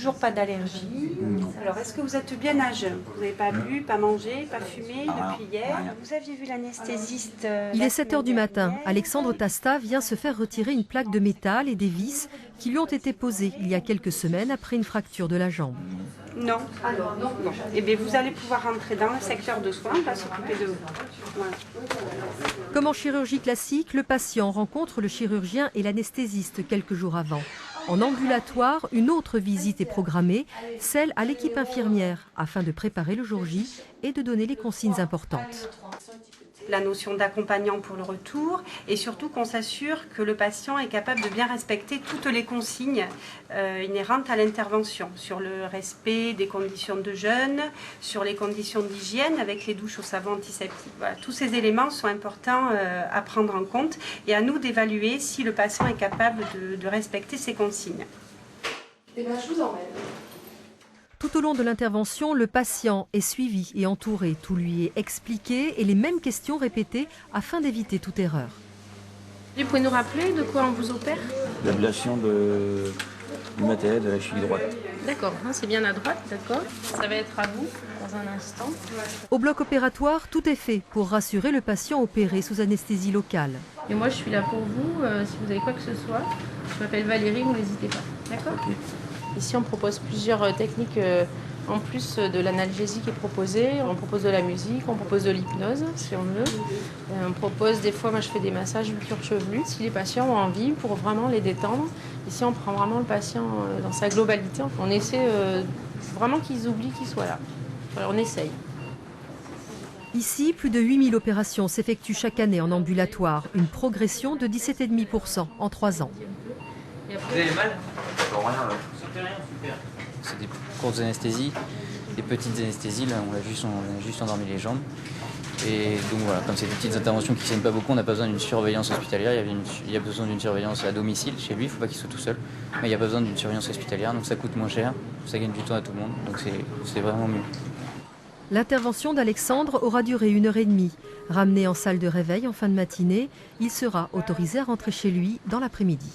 toujours pas d'allergie. Alors, est-ce que vous êtes bien à jeun? Vous n'avez pas bu, pas mangé, pas fumé depuis hier? Vous aviez vu l'anesthésiste? Il est 7 h du matin. Alexandre Tasta vient se faire retirer une plaque de métal et des vis qui lui ont été posées il y a quelques semaines après une fracture de la jambe. Non. Alors, non. Bon. Eh bien, vous allez pouvoir rentrer dans le secteur de soins, on va s'occuper de vous. Voilà. Comme en chirurgie classique, le patient rencontre le chirurgien et l'anesthésiste quelques jours avant. En ambulatoire, une autre visite est programmée, celle à l'équipe infirmière, afin de préparer le jour J et de donner les consignes importantes. La notion d'accompagnant pour le retour et surtout qu'on s'assure que le patient est capable de bien respecter toutes les consignes inhérentes à l'intervention sur le respect des conditions de jeûne, sur les conditions d'hygiène avec les douches au savon antiseptique. Voilà, tous ces éléments sont importants à prendre en compte et à nous d'évaluer si le patient est capable de respecter ces consignes. Eh bien, je vous emmène. Tout au long de l'intervention, le patient est suivi et entouré. Tout lui est expliqué et les mêmes questions répétées afin d'éviter toute erreur. Vous pouvez nous rappeler de quoi on vous opère? L'ablation du matériel de la cheville droite. D'accord, c'est bien à droite, d'accord. Ça va être à vous dans un instant. Au bloc opératoire, tout est fait pour rassurer le patient opéré sous anesthésie locale. Et moi, je suis là pour vous. Si vous avez quoi que ce soit, je m'appelle Valérie, vous n'hésitez pas. D'accord? Okay. Ici, on propose plusieurs techniques en plus de l'analgésie qui est proposée. On propose de la musique, on propose de l'hypnose, si on veut. On propose, des fois, moi je fais des massages du cuir chevelu, si les patients ont envie, pour vraiment les détendre. Ici, on prend vraiment le patient dans sa globalité. On essaie vraiment qu'ils oublient qu'il soit là. Alors, on essaye. Ici, plus de 8000 opérations s'effectuent chaque année en ambulatoire, une progression de 17,5% en 3 ans. Vous avez mal? C'est des courtes anesthésies, des petites anesthésies, là on a juste endormi les jambes. Et donc voilà, comme c'est des petites interventions qui ne saignent pas beaucoup, on n'a pas besoin d'une surveillance hospitalière, il y a besoin d'une surveillance à domicile chez lui, il ne faut pas qu'il soit tout seul. Mais il n'y a pas besoin d'une surveillance hospitalière, donc ça coûte moins cher, ça gagne du temps à tout le monde, donc c'est vraiment mieux. L'intervention d'Alexandre aura duré 1h30. Ramené en salle de réveil en fin de matinée, il sera autorisé à rentrer chez lui dans l'après-midi.